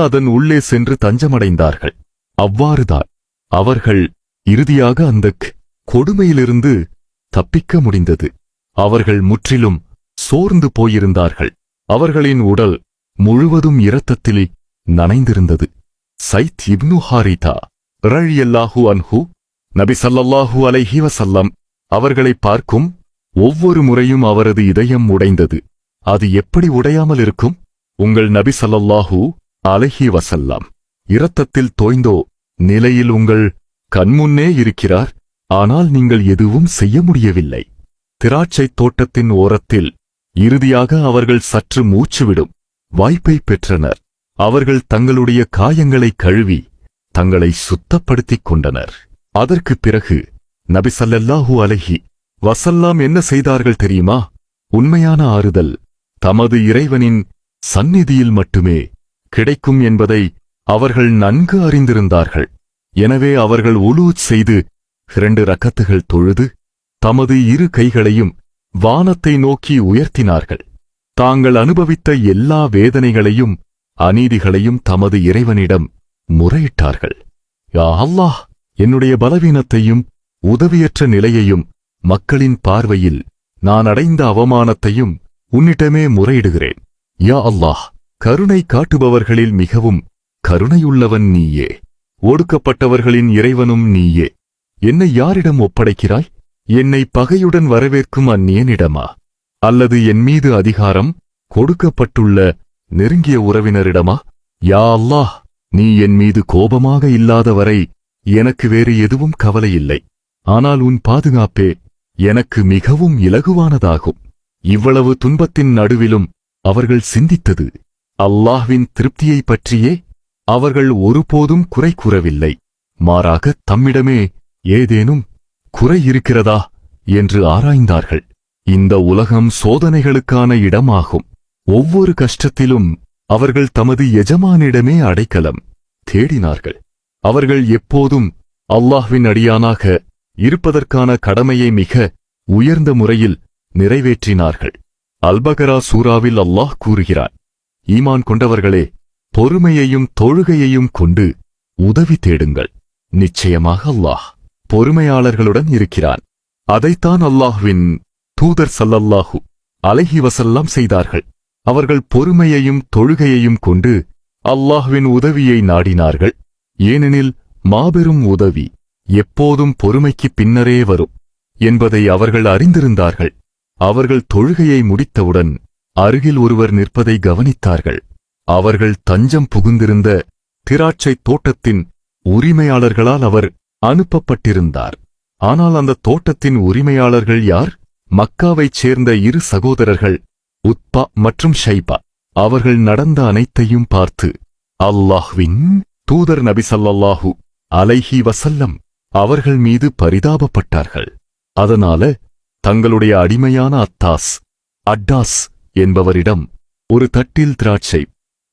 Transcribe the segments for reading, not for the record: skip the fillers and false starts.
அதன் உள்ளே சென்று தஞ்சமடைந்தார்கள். அவ்வாறுதான் அவர்கள் இறுதியாக அந்தக் கொடுமையிலிருந்து தப்பிக்க முடிந்தது. அவர்கள் முற்றிலும் சோர்ந்து போயிருந்தார்கள். அவர்களின் உடல் முழுவதும் இரத்தத்தில் நனைந்திருந்தது. ஸைத் இப்னு ஹாரிதா ரலியல்லாஹு அன்ஹு நபி ஸல்லல்லாஹு அலைஹி வஸல்லம் அவர்களை பார்க்கும் ஒவ்வொரு முறையும் அவரது இதயம் உடைந்தது. அது எப்படி உடையாமல் இருக்கும்? உங்கள் நபி ஸல்லல்லாஹு அலைஹி வஸல்லம் இரத்தத்தில் தோய்ந்தோ நிலையில் உங்கள் கண்முன்னே இருக்கிறார். ஆனால் நீங்கள் எதுவும் செய்ய முடியவில்லை. திராட்சைத் தோட்டத்தின் ஓரத்தில் இறுதியாக அவர்கள் சற்று மூச்சுவிடும் வாய்ப்பை பெற்றனர். அவர்கள் தங்களுடைய காயங்களை கழுவி தங்களை சுத்தப்படுத்திக் கொண்டனர். அதற்குப் பிறகு நபி ஸல்லல்லாஹு அலைஹி வஸல்லம் என்ன செய்தார்கள் தெரியுமா? உண்மையான ஆறுதல் தமது இறைவனின் சந்நிதியில் மட்டுமே கிடைக்கும் என்பதை அவர்கள் நன்கு அறிந்திருந்தார்கள். எனவே அவர்கள் உலூத் செய்து 2 ரக்கத்துகள் தொழுது தமது இரு கைகளையும் வானத்தை நோக்கி உயர்த்தினார்கள். தாங்கள் அனுபவித்த எல்லா வேதனைகளையும் அநீதிகளையும் தமது இறைவனிடம் முறையிட்டார்கள். யா அல்லாஹ், என்னுடைய பலவீனத்தையும் உதவியற்ற நிலையையும் மக்களின் பார்வையில் நான் அடைந்த அவமானத்தையும் உன்னிடமே முறையிடுகிறேன். யா அல்லாஹ், கருணை காட்டுபவர்களில் மிகவும் கருணையுள்ளவன் நீயே. ஒடுக்கப்பட்டவர்களின் இறைவனும் நீயே. என்னை யாரிடம் ஒப்படைக்கிறாய்? என்னை பகையுடன் வரவேற்கும் அந்நியனிடமா? அல்லது என் மீது அதிகாரம் கொடுக்கப்பட்டுள்ள நெருங்கிய உறவினரிடமா? யா அல்லாஹ், நீ என் மீது கோபமாக இல்லாதவரை எனக்கு வேறு எதுவும் கவலையில்லை. ஆனால் உன் பாதுகாப்பே எனக்கு மிகவும் இலகுவானதாகும். இவ்வளவு துன்பத்தின் நடுவிலும் அவர்கள் சிந்தித்தது அல்லாஹ்வின் திருப்தியைப் பற்றியே. அவர்கள் ஒருபோதும் குறை கூறவில்லை. மாறாக தம்மிடமே ஏதேனும் குறை இருக்கிறதா என்று ஆராய்ந்தார்கள். இந்த உலகம் சோதனைகளுக்கான இடமாகும். ஒவ்வொரு கஷ்டத்திலும் அவர்கள் தமது எஜமானிடமே அடைக்கலம் தேடினார்கள். அவர்கள் எப்போதும் அல்லாஹ்வின் அடியானாக இருப்பதற்கான கடமையை மிக உயர்ந்த முறையில் நிறைவேற்றினார்கள். அல்பகரா சூராவில் அல்லாஹ் கூறுகிறான், ஈமான் கொண்டவர்களே, பொறுமையையும் தொழுகையையும் கொண்டு உதவி தேடுங்கள். நிச்சயமாக அல்லாஹ் பொறுமையாளர்களுடன் இருக்கிறான். அதைத்தான் அல்லாஹ்வின் தூதர் ஸல்லல்லாஹு அலைஹி வஸல்லம் செய்தார்கள். அவர்கள் பொறுமையையும் தொழுகையையும் கொண்டு அல்லாஹ்வின் உதவியை நாடினார்கள். ஏனெனில் மாபெரும் உதவி எப்போதும் பொறுமைக்குப் பின்னரே வரும் என்பதை அவர்கள் அறிந்திருந்தார்கள். அவர்கள் தொழுகையை முடித்தவுடன் அருகில் ஒருவர் நிற்பதை கவனித்தார்கள். அவர்கள் தஞ்சம் புகுந்திருந்த திராட்சைத் தோட்டத்தின் உரிமையாளர்களால் அவர் அனுப்பப்பட்டிருந்தார். ஆனால் அந்த தோட்டத்தின் உரிமையாளர்கள் யார்? மக்காவைச் சேர்ந்த 2 சகோதரர்கள், உத்பா மற்றும் ஷைபா. அவர்கள் நடந்த அனைத்தையும் பார்த்து அல்லாஹ்வின் தூதர் நபி ஸல்லல்லாஹு அலைஹி வஸல்லம் அவர்கள் மீது பரிதாபப்பட்டார்கள். அதனால தங்களுடைய அடிமையான அட்டாஸ் என்பவரிடம் ஒரு தட்டில் திராட்சை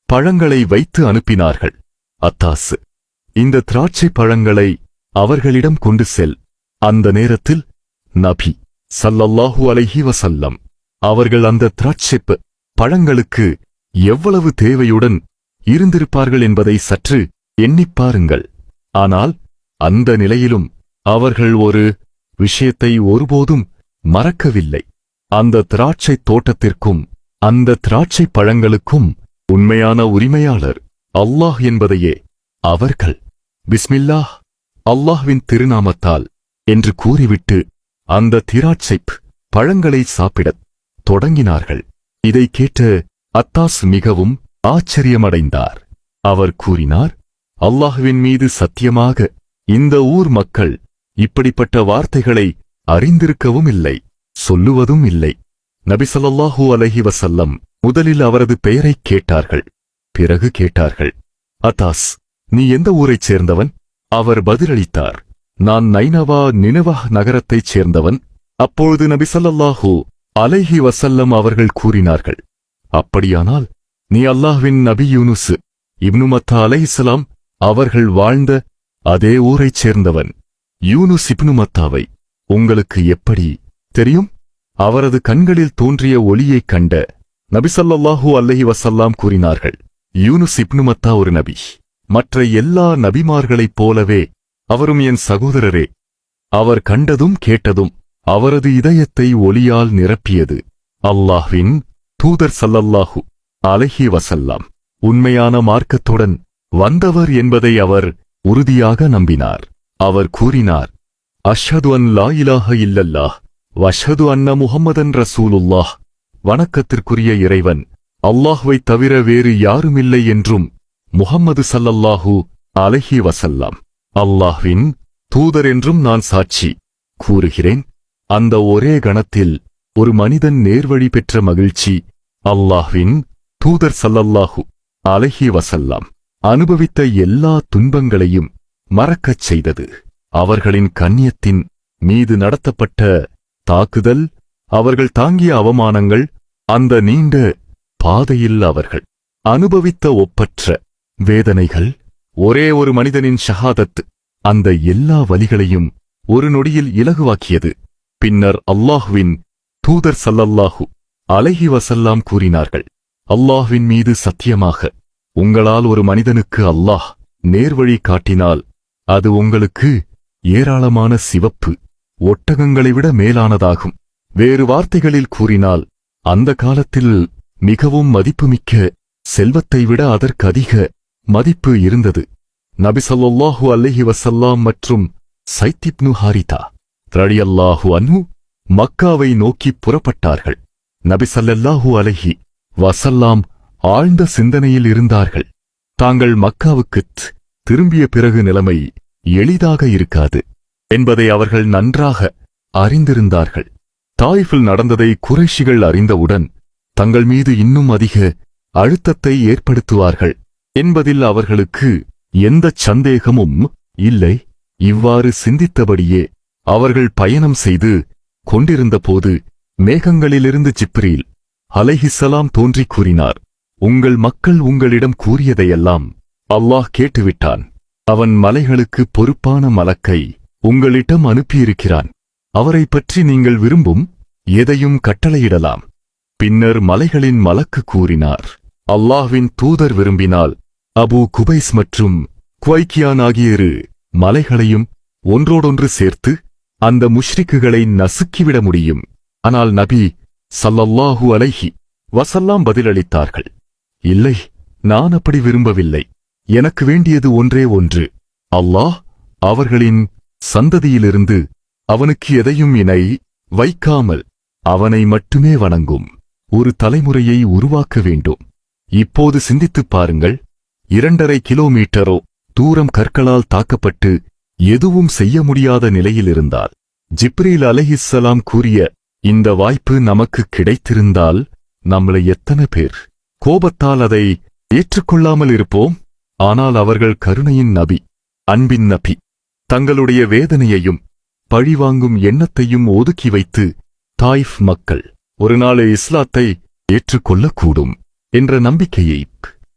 பழங்களை வைத்து அனுப்பினார்கள். அத்தாஸ், இந்த திராட்சை பழங்களை அவர்களிடம் கொண்டு செல். அந்த நேரத்தில் நபி ஸல்லல்லாஹு அலைஹி வஸல்லம் அவர்கள் அந்த திராட்சைப் பழங்களுக்கு எவ்வளவு தேவையுடன் இருந்திருப்பார்கள் என்பதை சற்று எண்ணிப் பாருங்கள். ஆனால் அந்த நிலையிலும் அவர்கள் ஒரு விஷயத்தை ஒருபோதும் மறக்கவில்லை. அந்த திராட்சைத் தோட்டத்திற்கும் அந்த திராட்சை பழங்களுக்கும் உண்மையான உரிமையாளர் அல்லாஹ் என்பதையே அவர்கள் பிஸ்மில்லாஹ், அல்லாஹ்வின் திருநாமத்தால் என்று கூறிவிட்டு அந்த திராட்சைப் பழங்களை சாப்பிடத் தொடங்கினார்கள். இதை கேட்ட அத்தாஸ் மிகவும் ஆச்சரியமடைந்தார். அவர் கூறினார், அல்லாஹ்வின் மீது சத்தியமாக இந்த ஊர் மக்கள் இப்படிப்பட்ட வார்த்தைகளை அறிந்திருக்கவும் இல்லை, சொல்லுவதும் இல்லை. நபி ஸல்லல்லாஹு அலைஹி வஸல்லம் முதலில் அவரது பெயரைக் கேட்டார்கள். பிறகு கேட்டார்கள், அத்தாஸ், நீ எந்த ஊரைச் சேர்ந்தவன்? அவர் பதிலளித்தார், நான் நினவா நகரத்தைச் சேர்ந்தவன். அப்பொழுது நபி ஸல்லல்லாஹு அலைஹி வஸல்லம் அவர்கள் கூறினார்கள், அப்படியானால் நீ அல்லாஹ்வின் நபி யூனுஸ் இப்னு மத்தா அலைஹிஸ்ஸலாம் அவர்கள் வாழ்ந்த அதே ஊரைச் சேர்ந்தவன். யூனுஸ் இப்னு மத்தாவை உங்களுக்கு எப்படி தெரியும்? அவரது கண்களில் தோன்றிய ஒளியைக் கண்ட நபி ஸல்லல்லாஹு அலைஹி வஸல்லம் கூறினார்கள், யூனுஸ் இப்னு மத்தா ஒரு நபி. மற்ற எல்லா நபிமார்களைப் போலவே அவரும் என் சகோதரரே. அவர் கண்டதும் கேட்டதும் அவரது இதயத்தை ஒளியால் நிரப்பியது. அல்லாஹ்வின் தூதர் ஸல்லல்லாஹு அலைஹி வஸல்லம் உண்மையான மார்க்கத்துடன் வந்தவர் என்பதை அவர் உறுதியாக நம்பினார். அவர் கூறினார், அஷ்ஹது அன் லா இலாஹ இல்லல்லாஹ் வஷ்ஹது அன்ன முஹம்மதன் ரசூலுல்லாஹ். வணக்கத்திற்குரிய இறைவன் அல்லாஹ்வைத் தவிர வேறு யாருமில்லை என்றும் முஹம்மது ஸல்லல்லாஹு அலைஹி வஸல்லம் அல்லாஹ்வின் தூதர் என்றும் நான் சாட்சி கூறுகிறேன். அந்த ஒரே கணத்தில் ஒரு மனிதன் நேர்வழி பெற்ற மகிழ்ச்சி அல்லாஹ்வின் தூதர் ஸல்லல்லாஹு அலைஹி வஸல்லம் அனுபவித்த எல்லா துன்பங்களையும் மறக்கச் செய்தது. அவர்களின் கண்ணியத்தின் மீது நடத்தப்பட்ட தாக்குதல், அவர்கள் தாங்கிய அவமானங்கள், அந்த நீண்ட பாதையில் அவர்கள் அனுபவித்த ஒப்பற்ற வேதனைகள், ஒரே ஒரு மனிதனின் ஷஹாதத் அந்த எல்லா வலிகளையும் ஒரு நொடியில் இலகுவாக்கியது. பின்னர் அல்லாஹ்வின் தூதர் ஸல்லல்லாஹு அலைஹி வஸல்லம் கூறினார்கள், அல்லாஹ்வின் மீது சத்தியமாக, உங்களால் ஒரு மனிதனுக்கு அல்லாஹ் நேர்வழி காட்டினால் அது உங்களுக்கு ஏராளமான சிவப்பு ஒட்டகங்களை விட மேலானதாகும். வேறு வார்த்தைகளில் கூறினால், அந்த காலத்தில் மிகவும் மதிப்புமிக்க செல்வத்தை விட அதற்கு அதிக மதிப்பு இருந்தது. நபி ஸல்லல்லாஹு அலைஹி வஸல்லம் மற்றும் ஸைத் இப்னு ஹாரிதா ரலியல்லாஹு அன்ஹு மக்காவை நோக்கி புறப்பட்டார்கள். நபி ஸல்லல்லாஹு அலைஹி வஸல்லம் ஆழ்ந்த சிந்தனையில் இருந்தார்கள். தாங்கள் மக்காவுக்குத் திரும்பிய பிறகு நிலைமை எளிதாக இருக்காது என்பதை அவர்கள் நன்றாக அறிந்திருந்தார்கள். தாயிஃபில் நடந்ததை குறைஷிகள் அறிந்தவுடன் தங்கள் மீது இன்னும் அதிக அழுத்தத்தை ஏற்படுத்துவார்கள் என்பதில் அவர்களுக்கு எந்தச் சந்தேகமும் இல்லை. இவ்வாறு சிந்தித்தபடியே அவர்கள் பயணம் செய்து கொண்டிருந்தபோது மேகங்களிலிருந்து ஜிப்ரீல் அலைஹிஸ்ஸலாம் தோன்றிக் கூறினார், உங்கள் மக்கள் உங்களிடம் கூறியதையெல்லாம் அல்லாஹ் கேட்டுவிட்டான். அவன் மலைகளுக்கு பொறுப்பான மலக்கை உங்களிடம் அனுப்பியிருக்கிறான். அவரைப் பற்றி நீங்கள் விரும்பும் எதையும் கட்டளையிடலாம். பின்னர் மலைகளின் மலக்கு கூறினார், அல்லாஹ்வின் தூதர் விரும்பினால் அபூ குபைஸ் மற்றும் குவைக்கியான் ஆகிய இரு மலைகளையும் ஒன்றோடொன்று சேர்த்து அந்த முஷ்ரிக்குகளை நசுக்கிவிட முடியும். ஆனால் நபி ஸல்லல்லாஹு அலைஹி வஸல்லம் பதிலளித்தார்கள், இல்லை, நான் அப்படி விரும்பவில்லை. எனக்கு வேண்டியது ஒன்றே ஒன்று, அல்லாஹ் அவர்களின் சந்ததியிலிருந்து அவனுக்கு எதையும் இணை வைக்காமல் அவனை மட்டுமே வணங்கும் ஒரு தலைமுறையை உருவாக்க வேண்டும். இப்போது சிந்தித்துப் பாருங்கள், 2.5 கிலோமீட்டரோ தூரம் கற்களால் தாக்கப்பட்டு எதுவும் செய்ய முடியாத நிலையில் இருந்தால், ஜிப்ரீல் அலைஹிஸ்ஸலாம் கூறிய இந்த வாய்ப்பு நமக்கு கிடைத்திருந்தால் நம்மளை எத்தனை பேர் கோபத்தால் அதை ஏற்றுக்கொள்ளாமல் இருப்போம்? ஆனால் அவர்கள் கருணையின் நபி, அன்பின் நபி. தங்களுடைய வேதனையையும் பழிவாங்கும் எண்ணத்தையும் ஒதுக்கி வைத்து தாயிஃப் மக்கள் ஒரு நாள் இஸ்லாத்தை ஏற்றுக்கொள்ளக்கூடும் என்ற நம்பிக்கையை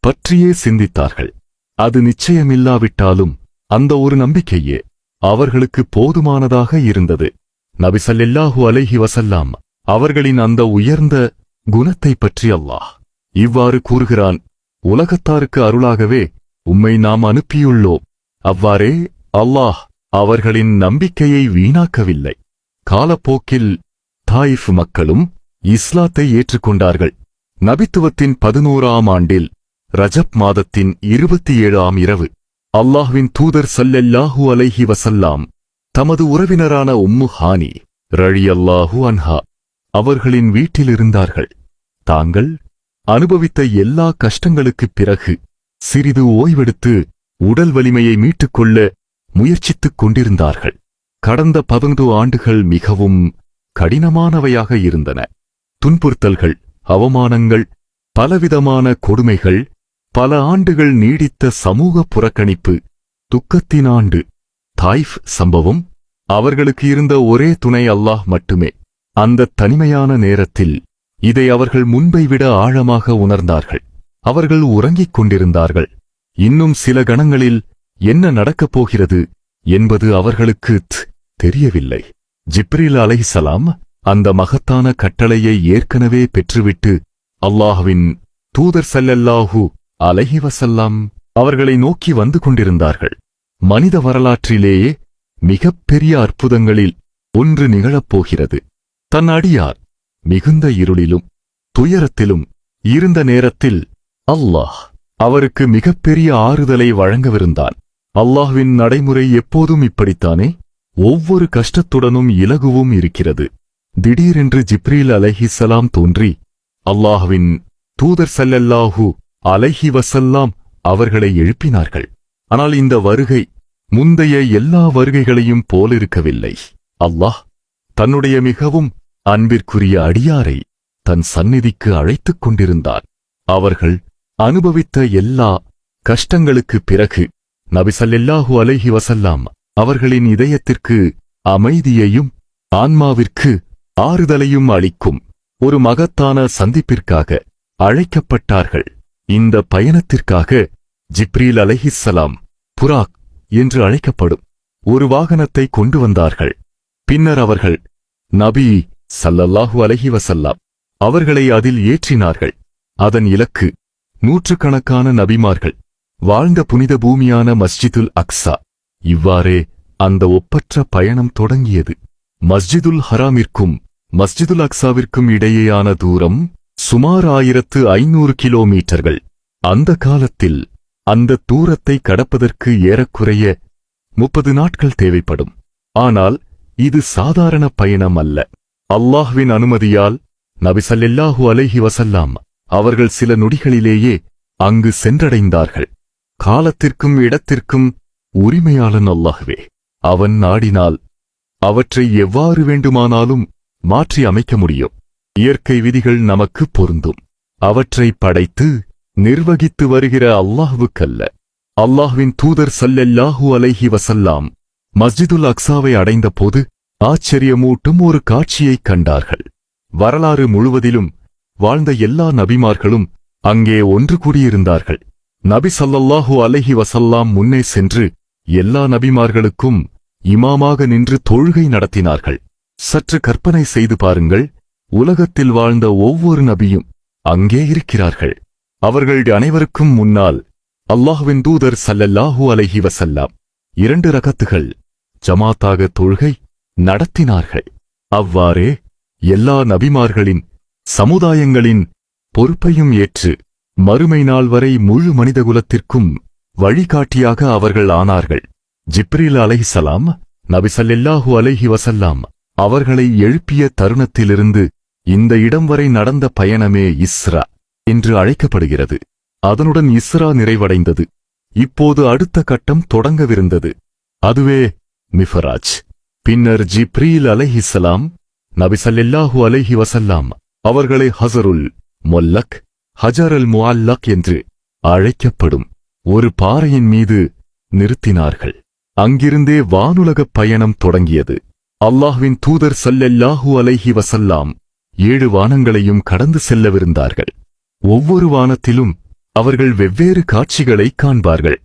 பற்றியே சிந்தித்தார்கள். அது நிச்சயமில்லாவிட்டாலும் அந்த ஒரு நம்பிக்கையே அவர்களுக்கு போதுமானதாக இருந்தது. நபி ஸல்லல்லாஹு அலைஹி வஸல்லம் அவர்களின் அந்த உயர்ந்த குணத்தைப் பற்றி அல்லாஹ் இவ்வாறு கூறுகிறான், உலகத்தாருக்கு அருளாகவே உம்மை நாம் அனுப்பியுள்ளோம். அவ்வாறே அல்லாஹ் அவர்களின் நம்பிக்கையை வீணாக்கவில்லை. காலப்போக்கில் தாயிஃப் மக்களும் இஸ்லாத்தை ஏற்றுக்கொண்டார்கள். நபித்துவத்தின் 11ஆம் ஆண்டில் ரஜப் மாதத்தின் 27ஆம் இரவு அல்லாஹ்வின் தூதர் ஸல்லல்லாஹு அலைஹி வஸல்லம் தமது உறவினரான உம்மு ஹானி ரலியல்லாஹு அன்ஹா அவர்களின் வீட்டிலிருந்தார்கள். தாங்கள் அனுபவித்த எல்லா கஷ்டங்களுக்குப் பிறகு சிறிது ஓய்வெடுத்து உடல் வலிமையை மீட்டுக்கொள்ள முயற்சித்துக் கொண்டிருந்தார்கள். கடந்த 15 ஆண்டுகள் மிகவும் கடினமானவையாக இருந்தன. துன்புறுத்தல்கள், அவமானங்கள், பலவிதமான கொடுமைகள், பல ஆண்டுகள் நீடித்த சமூக புறக்கணிப்பு, துக்கத்தின் ஆண்டு. தாயிஃப் சம்பவம் அவர்களுக்கு இருந்த ஒரே துணை அல்லாஹ் மட்டுமே. அந்த தனிமையான நேரத்தில் இதை அவர்கள் முன்பை விட ஆழமாக உணர்ந்தார்கள். அவர்கள் உறங்கிக் கொண்டிருந்தார்கள். இன்னும் சில கணங்களில் என்ன நடக்கப் போகிறது என்பது அவர்களுக்கு தெரியவில்லை. ஜிப்ரீல் அலைஹிஸ்ஸலாம் அந்த மகத்தான கட்டளையை ஏற்கனவே பெற்றுவிட்டு அல்லாஹ்வின் தூதர் ஸல்லல்லாஹு அலைஹி வஸல்லம் அவர்களை நோக்கி வந்து கொண்டிருந்தார்கள். மனித வரலாற்றிலேயே மிகப்பெரிய அற்புதங்களில் ஒன்று நிகழப்போகிறது. தன் அடியார் மிகுந்த இருளிலும் துயரத்திலும் இருந்த நேரத்தில் அல்லாஹ் அவருக்கு மிகப்பெரிய ஆறுதலை வழங்கவிருந்தான். அல்லாஹ்வின் நடைமுறை எப்போதும் இப்படித்தானே? ஒவ்வொரு கஷ்டத்துடனும் இலகுவும் இருக்கிறது. திடீரென்று ஜிப்ரீல் அலைஹிஸ்ஸலாம் தோன்றி அல்லாஹ்வின் தூதர் ஸல்லல்லாஹு அலைஹி வஸல்லம் அவர்களை எழுப்பினார்கள். ஆனால் இந்த வருகை முந்தைய எல்லா வருகைகளையும் போலிருக்கவில்லை. அல்லாஹ் தன்னுடைய மிகவும் அன்பிற்குரிய அடியாரை தன் சந்நிதிக்கு அழைத்துக் கொண்டிருந்தார். அவர்கள் அனுபவித்த எல்லா கஷ்டங்களுக்குப் பிறகு நபி ஸல்லல்லாஹு அலைஹி வஸல்லம் அவர்களின் இதயத்திற்கு அமைதியையும் ஆன்மாவிற்கு ஆறுதலையும் அளிக்கும் ஒரு மகத்தான சந்திப்பிற்காக அழைக்கப்பட்டார்கள். இந்த பயணத்திற்காக ஜிப்ரீல் அலைஹிஸ்ஸலாம் புராக் என்று அழைக்கப்படும் ஒரு வாகனத்தை கொண்டு வந்தார்கள். பின்னர் அவர்கள் நபி ஸல்லல்லாஹு அலைஹி வஸல்லம் அவர்களை அதில் ஏற்றினார்கள். அதன் இலக்கு நூற்றுக்கணக்கான நபிமார்கள் வாழ்ந்த புனித பூமியான மஸ்ஜிதுல் அக்ஸா. இவ்வாறே அந்த ஒப்பற்ற பயணம் தொடங்கியது. மஸ்ஜிதுல் ஹராமிற்கும் மஸ்ஜிதுல் அக்ஸாவிற்கும் இடையேயான தூரம் சுமார் 1500 கிலோமீட்டர்கள். அந்த காலத்தில் அந்த தூரத்தை கடப்பதற்கு ஏறக்குறைய 30 நாட்கள் தேவைப்படும். ஆனால் இது சாதாரண பயணம் அல்ல. அல்லாஹ்வின் அனுமதியால் நபி ஸல்லல்லாஹு அலைஹி வஸல்லம் அவர்கள் சில நொடிகளிலேயே அங்கு சென்றடைந்தார்கள். காலத்திற்கும் இடத்திற்கும் உரிமையாளன் அல்லாஹ்வே. அவன் நாடினால் அவற்றை எவ்வாறு வேண்டுமானாலும் மாற்றி அமைக்க முடியும். இயற்கை விதிகள் நமக்கு பொருந்தும். அவற்றை படைத்து நிர்வகித்து வருகிற அல்லாஹ்வுக்கல்ல. அல்லாஹ்வின் தூதர் ஸல்லல்லாஹு அலைஹி வஸல்லம் மஸ்ஜிதுல் அக்ஸாவை அடைந்தபோது ஆச்சரியமூட்டும் ஒரு காட்சியைக் கண்டார்கள். வரலாறு முழுவதிலும் வாழ்ந்த எல்லா நபிமார்களும் அங்கே ஒன்று கூடியிருந்தார்கள். நபி ஸல்லல்லாஹு அலைஹி வஸல்லம் முன்னே சென்று எல்லா நபிமார்களுக்கும் இமாமாக நின்று தொழுகை நடத்தினார்கள். சற்று கற்பனை செய்து பாருங்கள். உலகத்தில் வாழ்ந்த ஒவ்வொரு நபியும் அங்கே இருக்கிறார்கள். அவர்கள் அனைவருக்கும் முன்னால் அல்லாஹ்வின் தூதர் ஸல்லல்லாஹு அலைஹி வஸல்லம் 2 ரகத்துகள் ஜமாத்தாக தொழுகை நடத்தினார்கள். அவ்வாறே எல்லா நபிமார்களின் சமுதாயங்களின் பொறுப்பையும் ஏற்று மறுமை நாள் வரை முழு மனிதகுலத்திற்கும் வழிகாட்டியாக அவர்கள் ஆனார்கள். ஜிப்ரீல் அலைஹிஸ்ஸலாம் நபி ஸல்லல்லாஹு அலைஹி வஸல்லம் அவர்களை எழுப்பிய தருணத்திலிருந்து இந்த இடம் வரை நடந்த பயணமே இஸ்ரா என்று அழைக்கப்படுகிறது. அதனுடன் இஸ்ரா நிறைவடைந்தது. இப்போது அடுத்த கட்டம் தொடங்கவிருந்தது. அதுவே மிஃபராஜ். பின்னர் ஜிப்ரீல் அலைஹிஸ்ஸலாம் நபி ஸல்லல்லாஹு அலைஹி வஸல்லம் அவர்களை ஹஸருல் முல்லக் ஹஜரல் முஅல்லக் என்று அழைக்கப்படும் ஒரு பாறையின் மீது நிறுத்தினார்கள். அங்கிருந்தே வானுலகப் பயணம் தொடங்கியது. அல்லாஹ்வின் தூதர் ஸல்லல்லாஹு அலைஹி வஸல்லம் 7 வானங்களையும் கடந்து செல்லவிருந்தார்கள். ஒவ்வொரு வானத்திலும் அவர்கள் வெவ்வேறு காட்சிகளை காண்பார்கள்.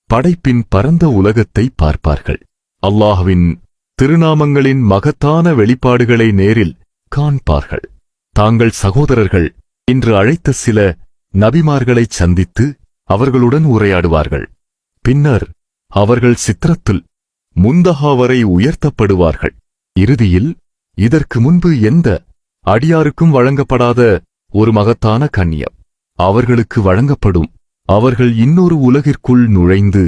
படைப்பின் பரந்த உலகத்தை பார்ப்பார்கள். அல்லாஹ்வின் திருநாமங்களின் மகத்தான வெளிப்பாடுகளை நேரில் காண்பார்கள். தாங்கள் சகோதரர்கள் என்று அழைத்த சில நபிமார்களைச் சந்தித்து அவர்களுடன் உரையாடுவார்கள். பின்னர் அவர்கள் சித்ரத்துல் முந்தஹா வரை உயர்த்தப்படுவார்கள். இறுதியில் இதற்கு முன்பு எந்த அடியாருக்கும் வழங்கப்படாத ஒரு மகத்தான கண்ணியம் அவர்களுக்கு வழங்கப்படும். அவர்கள் இன்னொரு உலகிற்குள் நுழைந்து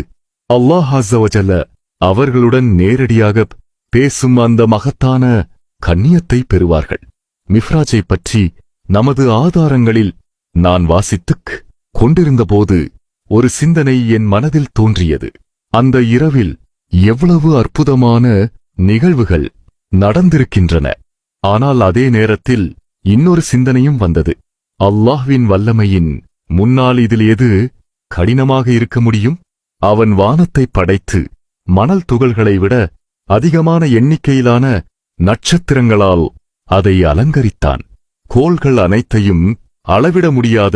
அல்லாஹ் அஸ்ஸ வஜல்ல அவர்களுடன் நேரடியாக பேசும் அந்த மகத்தான கண்ணியத்தை பெறுவார்கள். மிஃப்ராஜை பற்றி நமது ஆதாரங்களில் நான் வாசித்துக் கொண்டிருந்தபோது ஒரு சிந்தனை என் மனதில் தோன்றியது. அந்த இரவில் எவ்வளவு அற்புதமான நிகழ்வுகள் நடந்திருக்கின்றன. ஆனால் அதே நேரத்தில் இன்னொரு சிந்தனையும் வந்தது. அல்லாஹ்வின் வல்லமையின் முன்னால் இதில் எது கடினமாக இருக்க முடியும்? அவன் வானத்தை படைத்து மணல் துகள்களை விட அதிகமான எண்ணிக்கையிலான நட்சத்திரங்களால் அதை அலங்கரித்தான். கோள்கள் அனைத்தையும் அளவிட முடியாத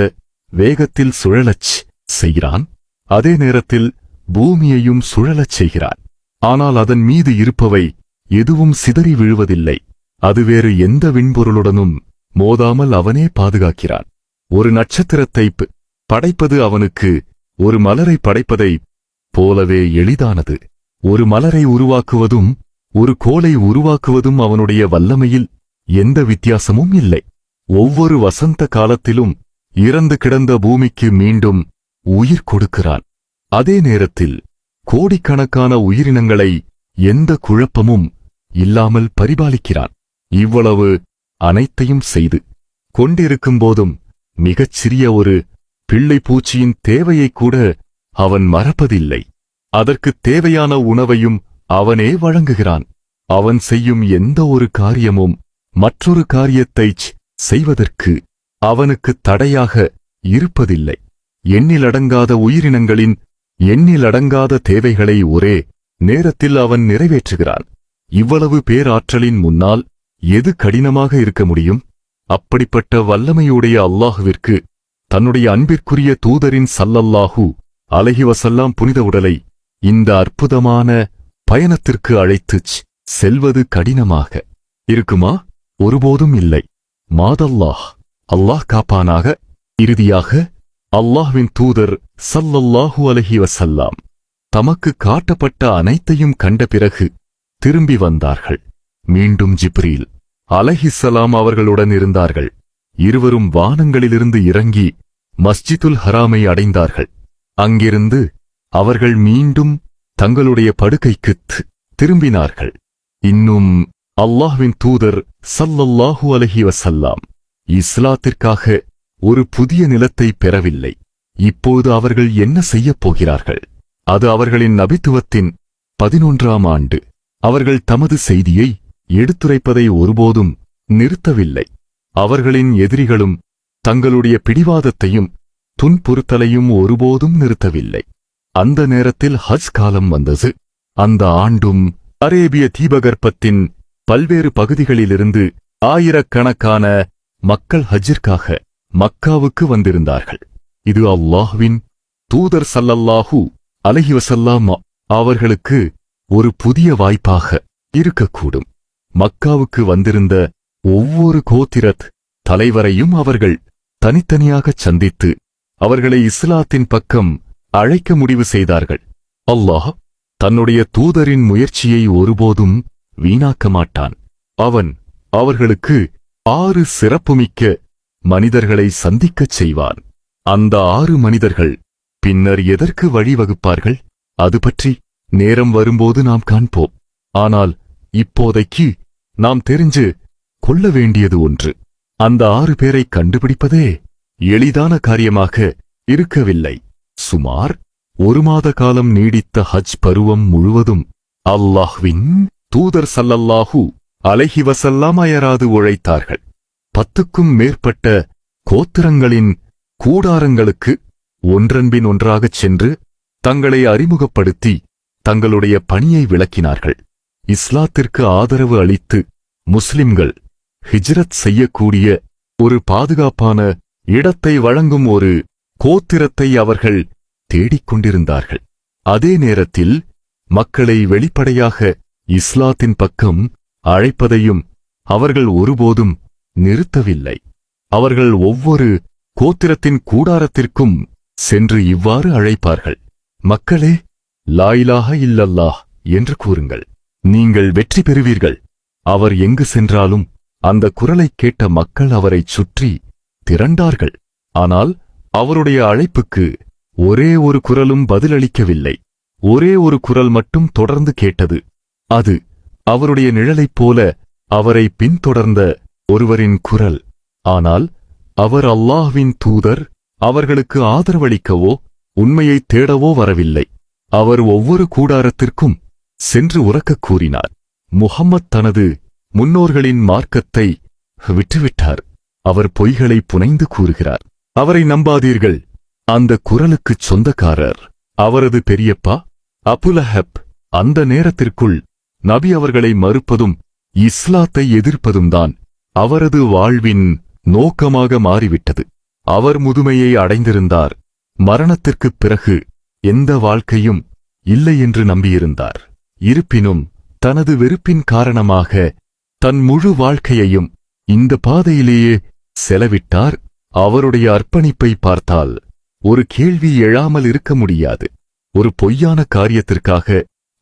வேகத்தில் சுழலச் செய்கிறான். அதே நேரத்தில் பூமியையும் சுழலச் செய்கிறான். ஆனால் அதன் மீது இருப்பவை எதுவும் சிதறி விழுவதில்லை. அது வேறு எந்த விண்பொருளுடனும் மோதாமல் அவனே பாதுகாக்கிறான். ஒரு நட்சத்திரத்தை படைப்பது அவனுக்கு ஒரு மலரை படைப்பதைப் போலவே எளிதானது. ஒரு மலரை உருவாக்குவதும் ஒரு கோலை உருவாக்குவதும் அவனுடைய வல்லமையில் எந்த வித்தியாசமும் இல்லை. ஒவ்வொரு வசந்த காலத்திலும் இறந்து கிடந்த பூமிக்கு மீண்டும் உயிர் கொடுக்கிறான். அதே நேரத்தில் கோடிக்கணக்கான உயிரினங்களை எந்த குழப்பமும் இல்லாமல் பரிபாலிக்கிறான். இவ்வளவு அனைத்தையும் செய்து கொண்டிருக்கும்போதும் மிகச் சிறிய ஒரு பிள்ளை பூச்சியின் தேவையைக் கூட அவன் மறப்பதில்லை. அதற்குத் தேவையான உணவையும் அவனே வழங்குகிறான். அவன் செய்யும் எந்த ஒரு காரியமும் மற்றொரு காரியத்தைச் செய்வதற்கு அவனுக்குத் தடையாக இருப்பதில்லை. எண்ணிலடங்காத உயிரினங்களின் எண்ணிலடங்காத தேவைகளை ஒரே நேரத்தில் அவன் நிறைவேற்றுகிறான். இவ்வளவு பேராற்றலின் முன்னால் எது கடினமாக இருக்க முடியும்? அப்படிப்பட்ட வல்லமையுடைய அல்லாஹுவிற்கு தன்னுடைய அன்பிற்குரிய தூதரின் ஸல்லல்லாஹு அலைஹி வஸல்லம் புனித உடலை இந்த அற்புதமான பயணத்திற்கு அழைத்துச் செல்வது கடினமாக இருக்குமா? ஒருபோதும் இல்லை. மாதல்லாஹ், அல்லாஹ் காப்பானாக. இறுதியாக அல்லாஹ்வின் தூதர் ஸல்லல்லாஹு அலைஹி வஸல்லம் தமக்கு காட்டப்பட்ட அனைத்தையும் கண்ட பிறகு திரும்பி வந்தார்கள். மீண்டும் ஜிப்ரீல் அலைஹிஸ்ஸலாம் அவர்களுடன் இருந்தார்கள். இருவரும் வானங்களிலிருந்து இறங்கி மஸ்ஜிதுல் ஹராமை அடைந்தார்கள். அங்கிருந்து அவர்கள் மீண்டும் தங்களுடைய படுக்கைக்குத் திரும்பினார்கள். இன்னும் அல்லாஹ்வின் தூதர் ஸல்லல்லாஹு அலைஹி வஸல்லம் இஸ்லாத்திற்காக ஒரு புதிய நிலத்தை பெறவில்லை. இப்போது அவர்கள் என்ன செய்யப் போகிறார்கள்? அது அவர்களின் நபித்துவத்தின் 11ஆம் ஆண்டு. அவர்கள் தமது செய்தியை எடுத்துரைப்பதை ஒருபோதும் நிறுத்தவில்லை. அவர்களின் எதிரிகளும் தங்களுடைய பிடிவாதத்தையும் துன்புறுத்தலையும் ஒருபோதும் நிறுத்தவில்லை. அந்த நேரத்தில் ஹஜ் காலம் வந்தது. அந்த ஆண்டும் அரேபிய தீபகற்பத்தின் பல்வேறு பகுதிகளிலிருந்து ஆயிரக்கணக்கான மக்கள் ஹஜ்ஜிற்காக மக்காவுக்கு வந்திருந்தார்கள். இது அல்லாஹ்வின் தூதர் ஸல்லல்லாஹு அலைஹி வஸல்லம் அவர்களுக்கு ஒரு புதிய வாய்ப்பாக இருக்கக்கூடும். மக்காவுக்கு வந்திருந்த ஒவ்வொரு கோத்திரத் தலைவரையும் அவர்கள் தனித்தனியாகச் சந்தித்து அவர்களை இஸ்லாத்தின் பக்கம் அழைக்க முடிவு செய்தார்கள். அல்லாஹ் தன்னுடைய தூதரின் முயற்சியை ஒருபோதும் வீணாக்க மாட்டான். அவன் அவர்களுக்கு 6 சிறப்புமிக்க மனிதர்களை சந்திக்கச் செய்வான். அந்த 6 மனிதர்கள் பின்னர் எதற்கு வழிவகுப்பார்கள்? அது பற்றி நேரம் வரும்போது நாம் காண்போம். ஆனால் இப்போதைக்கு நாம் தெரிஞ்சு கொள்ள வேண்டியது ஒன்று. அந்த 6 பேரை கண்டுபிடிப்பதே எளிதான காரியமாக இருக்கவில்லை. சுமார் 1 மாத காலம் நீடித்த ஹஜ் பருவம் முழுவதும் அல்லாஹ்வின் தூதர் ஸல்லல்லாஹு அலைஹி வஸல்லம் அயராது உழைத்தார்கள். 10க்கும் மேற்பட்ட கோத்திரங்களின் கூடாரங்களுக்கு ஒன்றன்பின் ஒன்றாகச் சென்று தங்களை அறிமுகப்படுத்தி தங்களுடைய பணியை விளக்கினார்கள். இஸ்லாத்திற்கு ஆதரவு அளித்து முஸ்லிம்கள் ஹிஜ்ரத் செய்யக்கூடிய ஒரு பாதுகாப்பான இடத்தை வழங்கும் ஒரு கோத்திரத்தை அவர்கள் தேடிக்கொண்டிருந்தார்கள். அதே நேரத்தில் மக்களை வெளிப்படையாக இஸ்லாத்தின் பக்கம் அழைப்பதையும் அவர்கள் ஒருபோதும் நிறுத்தவில்லை. அவர்கள் ஒவ்வொரு கோத்திரத்தின் கூடாரத்திற்கும் சென்று இவ்வாறு அழைப்பார்கள்: மக்களே, லா இலாஹ இல்லல்லாஹ் என்று கூறுங்கள், நீங்கள் வெற்றி பெறுவீர்கள். அவர் எங்கு சென்றாலும் அந்த குரலைக் கேட்ட மக்கள் அவரைச் சுற்றி திரண்டார்கள். ஆனால் அவருடைய அழைப்புக்கு ஒரே ஒரு குரலும் பதிலளிக்கவில்லை. ஒரே ஒரு குரல் மட்டும் தொடர்ந்து கேட்டது. அது அவருடைய நிழலைப் போல அவரை பின்தொடர்ந்த ஒருவரின் குரல். ஆனால் அவர் அல்லாஹ்வின் தூதர். அவர்களுக்கு ஆதரவளிக்கவோ உண்மையைத் தேடவோ வரவில்லை. அவர் ஒவ்வொரு கூடாரத்திற்கும் சென்று உரக்கக் கூறினார்: முஹம்மத் தனது முன்னோர்களின் மார்க்கத்தை விட்டுவிட்டார். அவர் பொய்களை புனைந்து கூறுகிறார். அவரை நம்பாதீர்கள். அந்த குரலுக்குச் சொந்தக்காரர் அவரது பெரியப்பா அபுலஹப். அந்த நேரத்திற்குள் நபி அவர்களை மறுப்பதும் இஸ்லாத்தை எதிர்ப்பதும்தான் அவரது வாழ்வின் நோக்கமாக மாறிவிட்டது. அவர் முதுமையை அடைந்திருந்தார். மரணத்திற்குப் பிறகு எந்த வாழ்க்கையும் இல்லை என்று நம்பியிருந்தார். இருப்பினும் தனது வெறுப்பின் காரணமாக தன் முழு வாழ்க்கையையும் இந்த பாதையிலேயே செலவிட்டார். அவருடைய அர்ப்பணிப்பை பார்த்தால் ஒரு கேள்வி எழாமல் இருக்க முடியாது. ஒரு பொய்யான காரியத்திற்காக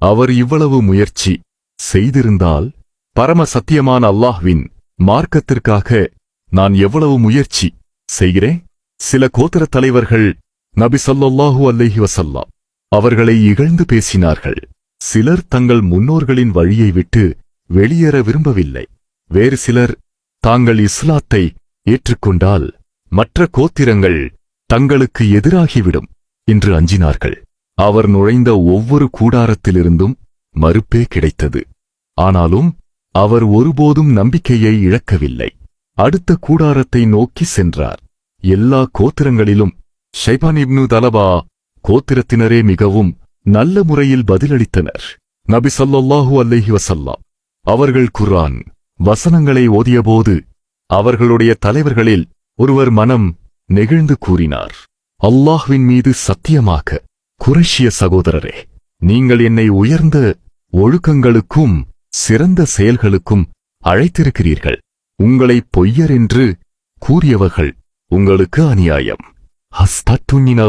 அவர் இவ்வளவு முயற்சி செய்திருந்தால், பரம சத்தியமான அல்லாஹ்வின் மார்க்கத்திற்காக நான் எவ்வளவு முயற்சி செய்கிறேன்? சில கோத்திரத் தலைவர்கள் நபி ஸல்லல்லாஹு அலைஹி வஸல்லம் அவர்களை இகழ்ந்து பேசினார்கள். சிலர் தங்கள் முன்னோர்களின் வழியை விட்டு வெளியேற விரும்பவில்லை. வேறு சிலர் தாங்கள் இஸ்லாத்தை ஏற்றுக்கொண்டால் மற்ற கோத்திரங்கள் தங்களுக்கு எதிராகிவிடும் என்று அஞ்சினார்கள். அவர் நுழைந்த ஒவ்வொரு கூடாரத்திலிருந்தும் மறுப்பே கிடைத்தது. ஆனாலும் அவர் ஒருபோதும் நம்பிக்கையை இழக்கவில்லை. அடுத்த கூடாரத்தை நோக்கி சென்றார். எல்லா கோத்திரங்களிலும் ஷைபான் இப்னு தலபா கோத்திரத்தினரே மிகவும் நல்ல முறையில் பதிலளித்தனர். நபி ஸல்லல்லாஹு அலைஹி வஸல்லம் அவர்கள் குர்ஆன் வசனங்களை ஓதியபோது அவர்களுடைய தலைவர்களில் ஒருவர் மனம் நெகிழ்ந்து கூறினார், அல்லாஹ்வின் மீது சத்தியமாக, குறைஷிய சகோதரரே, நீங்கள் என்னை உயர்ந்த ஒழுக்கங்களுக்கும் சிறந்த செயல்களுக்கும் அழைத்திருக்கிறீர்கள். உங்களை பொய்யர் என்று கூறியவர்கள் உங்களுக்கு அநியாயம். ஹஸ்தத்துன்னின.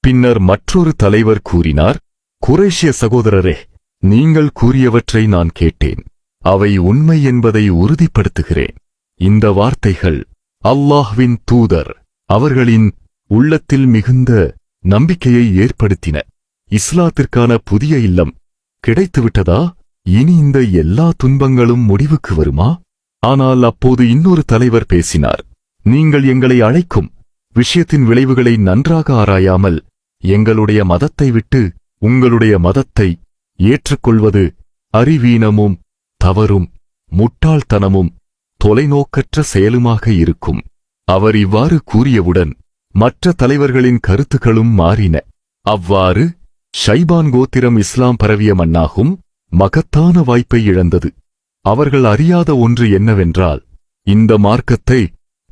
பின்னர் மற்றொரு தலைவர் கூறினார், குறைஷிய சகோதரரே, நீங்கள் கூறியவற்றை நான் கேட்டேன். அவை உண்மை என்பதை உறுதிப்படுத்துகிறேன். இந்த வார்த்தைகள் அல்லாஹ்வின் தூதர் அவர்களின் உள்ளத்தில் மிகுந்த நம்பிக்கையை ஏற்படுத்தின. இஸ்லாத்திற்கான புதிய இல்லம் கிடைத்துவிட்டதா? இனி இந்த எல்லா துன்பங்களும் முடிவுக்கு வருமா? ஆனால் அப்போது இன்னொரு தலைவர் பேசினார், நீங்கள் எங்களை அழைக்கும் விஷயத்தின் விளைவுகளை நன்றாக ஆராயாமல் எங்களுடைய மதத்தை விட்டு உங்களுடைய மதத்தை ஏற்றுக்கொள்வது அறிவீனமும் தவறும் முட்டாள்தனமும் தொலைநோக்கற்ற செயலுமாக இருக்கும். அவர் இவ்வாறு கூறியவுடன் மற்ற தலைவர்களின் கருத்துக்களும் மாறின. அவ்வாறு ஷைபான் கோத்திரம் இஸ்லாம் பரவிய மண்ணாகும் மகத்தான வாய்ப்பை இழந்தது. அவர்கள் அறியாத ஒன்று என்னவென்றால், இந்த மார்க்கத்தை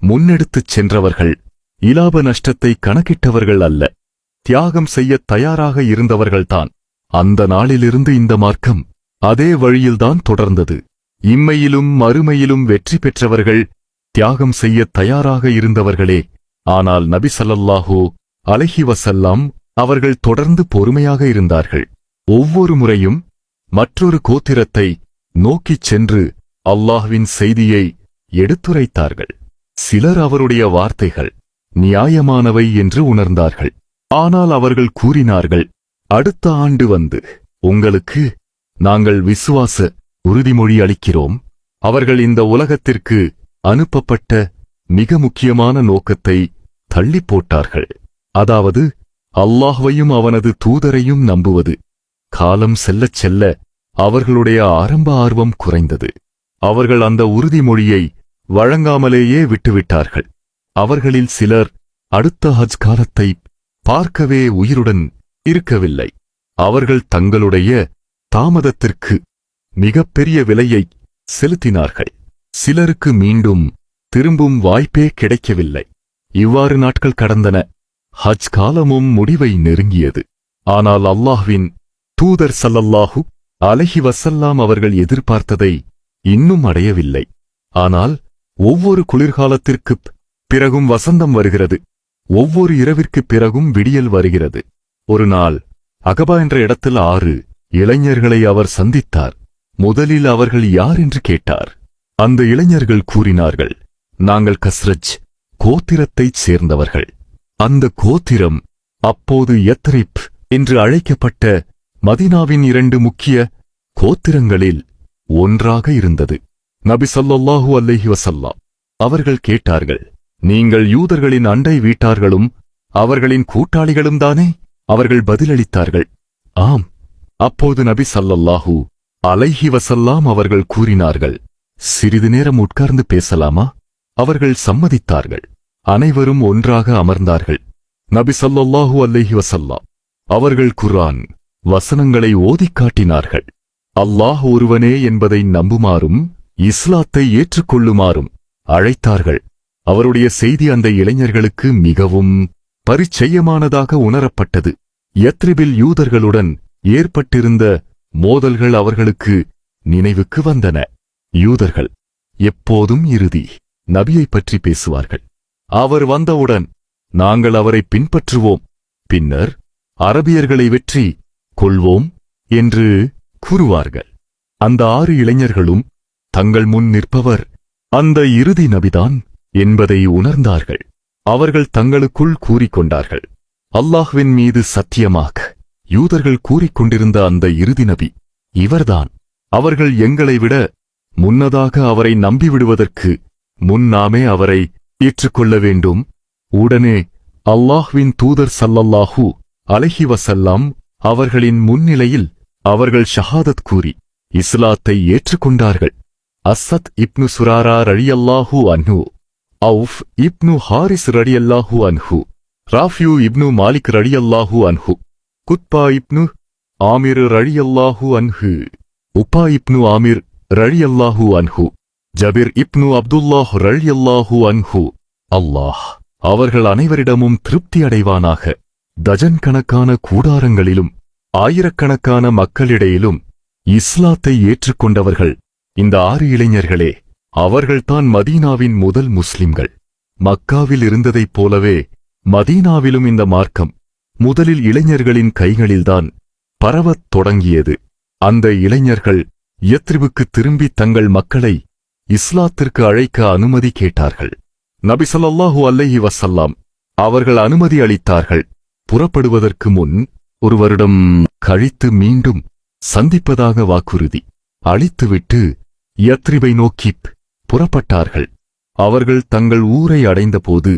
முன்னெடுத்துச் சென்றவர்கள் இலாப நஷ்டத்தை கணக்கிட்டவர்கள் அல்ல, தியாகம் செய்யத் தயாராக இருந்தவர்கள்தான். அந்த நாளிலிருந்து இந்த மார்க்கம் அதே வழியில்தான் தொடர்ந்தது. இம்மையிலும் மறுமையிலும் வெற்றி பெற்றவர்கள் தியாகம் செய்யத் தயாராக இருந்தவர்களே. ஆனால் நபி ஸல்லல்லாஹு அலைஹி வஸல்லம் அவர்கள் தொடர்ந்து பொறுமையாக இருந்தார்கள். ஒவ்வொரு முறையும் மற்றொரு கோத்திரத்தை நோக்கிச் சென்று அல்லாஹ்வின் செய்தியை எடுத்துரைத்தார்கள். சிலர் அவருடைய வார்த்தைகள் நியாயமானவை என்று உணர்ந்தார்கள். ஆனால் அவர்கள் கூறினார்கள், அடுத்த ஆண்டு வந்து உங்களுக்கு நாங்கள் விசுவாச உறுதிமொழி அளிக்கிறோம். அவர்கள் இந்த உலகத்திற்கு அனுப்பப்பட்ட மிக முக்கியமான நோக்கத்தை தள்ளி போட்டார்கள். அதாவது அல்லாஹ்வையும் அவனது தூதரையும் நம்புவது. காலம் செல்லச் செல்ல அவர்களுடைய ஆரம்ப ஆர்வம் குறைந்தது. அவர்கள் அந்த உறுதிமொழியை வழங்காமலேயே விட்டுவிட்டார்கள். அவர்களில் சிலர் அடுத்த ஹஜ் காலத்தை பார்க்கவே உயிருடன் இருக்கவில்லை. அவர்கள் தங்களுடைய தாமதத்திற்கு மிகப்பெரிய விலையை செலுத்தினார்கள். சிலருக்கு மீண்டும் திரும்பும் வாய்ப்பே கிடைக்கவில்லை. இவ்வாறு நாட்கள் கடந்தன. ஹஜ் காலமும் முடிவை நெருங்கியது. ஆனால் அல்லாஹ்வின் தூதர் ஸல்லல்லாஹு அலைஹி வஸல்லம் அவர்கள் எதிர்பார்த்ததை இன்னும் அடையவில்லை. ஆனால் ஒவ்வொரு குளிர்காலத்திற்குப் பிறகும் வசந்தம் வருகிறது. ஒவ்வொரு இரவிற்குப் பிறகும் விடியல் வருகிறது. ஒரு நாள் அகபா என்ற இடத்தில் 6 இளைஞர்களை அவர் சந்தித்தார். முதலில் அவர்கள் யார் என்று கேட்டார். அந்த இளைஞர்கள் கூறினார்கள், நாங்கள் கஸ்ரஜ் கோத்திரத்தைச் சேர்ந்தவர்கள். அந்த கோத்திரம் அப்போது யத்ரிப் என்று அழைக்கப்பட்ட மதீனாவின் 2 முக்கிய கோத்திரங்களில் ஒன்றாக இருந்தது. நபி ஸல்லல்லாஹு அலைஹி வஸல்லம் அவர்கள் கேட்டார்கள், நீங்கள் யூதர்களின் அண்டை வீட்டார்களும் அவர்களின் கூட்டாளிகளும் தானே? அவர்கள் பதிலளித்தார்கள், ஆம். அப்போது நபி ஸல்லல்லாஹு அலைஹி வஸல்லம் அவர்கள் கூறினார்கள், சிறிது நேரம் உட்கார்ந்து பேசலாமா? அவர்கள் சம்மதித்தார்கள். அனைவரும் ஒன்றாக அமர்ந்தார்கள். நபி ஸல்லல்லாஹு அலைஹி வஸல்லம் அவர்கள் குர்ஆன் வசனங்களை ஓதிக் காட்டினார்கள். அல்லாஹ் ஒருவனே என்பதை நம்புமாறும் இஸ்லாத்தை ஏற்றுக்கொள்ளுமாறும் அழைத்தார்கள். அவருடைய செய்தி அந்த இளைஞர்களுக்கு மிகவும் பரிச்சயமானதாக உணரப்பட்டது. யத்ரிபில் யூதர்களுடன் ஏற்பட்டிருந்த மோதல்கள் அவர்களுக்கு நினைவுக்கு வந்தன. யூதர்கள் எப்போதும் இறுதி நபியைப் பற்றி பேசுவார்கள். அவர் வந்தவுடன் நாங்கள் அவரை பின்பற்றுவோம், பின்னர் அரபியர்களை வெற்றி கொள்வோம் என்று கூறுவார்கள். அந்த 6 இளைஞர்களும் தங்கள் முன் நிற்பவர் அந்த இறுதி நபிதான் என்பதை உணர்ந்தார்கள். அவர்கள் தங்களுக்குள் கூறிக்கொண்டார்கள், அல்லாஹ்வின் மீது சத்தியமாக யூதர்கள் கூறிக்கொண்டிருந்த அந்த இறுதி நபி இவர்தான். அவர்கள் எங்களை விட முன்னதாக அவரை நம்பிவிடுவதற்கு முன் நாமே அவரை ஏற்றுக்கொள்ள வேண்டும். உடனே அல்லாஹ்வின் தூதர் ஸல்லல்லாஹு அலைஹி வஸல்லம் அவர்களின் முன்னிலையில் அவர்கள் ஷஹாதத் கூறி இஸ்லாத்தை ஏற்றுக்கொண்டார்கள். அஸ்ஸத் இப்னு சுராரா ரலியல்லாஹு அன்ஹு, அவுஃப் இப்னு ஹாரிஸ் ரலியல்லாஹு அன்ஹு, ராஃபியூ இப்னு மாலிக் ரலியல்லாஹு அன்ஹு, குத்பா இப்னு ஆமிர் ரலியல்லாஹு அன்ஹு, உப்பா இப்னு ஆமிர் ரலியல்லாஹு அன்ஹு, ஜபிர் இப்னு அப்துல்லாஹ் ரலியல்லாஹு அன்ஹு. அல்லாஹ் அவர்கள் அனைவரிடமும் திருப்தி அடைவானாக. டஜன் கணக்கான கூடாரங்களிலும் ஆயிரக்கணக்கான மக்களிடையிலும் இஸ்லாத்தை ஏற்றுக்கொண்டவர்கள் இந்த 6 இளைஞர்களே. அவர்கள்தான் மதீனாவின் முதல் முஸ்லிம்கள். மக்காவில் இருந்ததைப் போலவே மதீனாவிலும் இந்த மார்க்கம் முதலில் இளைஞர்களின் கைகளில்தான் பரவத் தொடங்கியது. அந்த இளைஞர்கள் யத்ரிபுக்கு திரும்பி தங்கள் மக்களை இஸ்லாத்திற்கு அழைக்க அனுமதி கேட்டார்கள். நபி ஸல்லல்லாஹு அலைஹி வஸல்லம் அவர்கள் அனுமதி அளித்தார்கள். புறப்படுவதற்கு முன் 1 வருடம் கழித்து மீண்டும் சந்திப்பதாக வாக்குறுதி அளித்துவிட்டு யத்ரிபை நோக்கிப் புறப்பட்டார்கள். அவர்கள் தங்கள் ஊரை அடைந்தபோது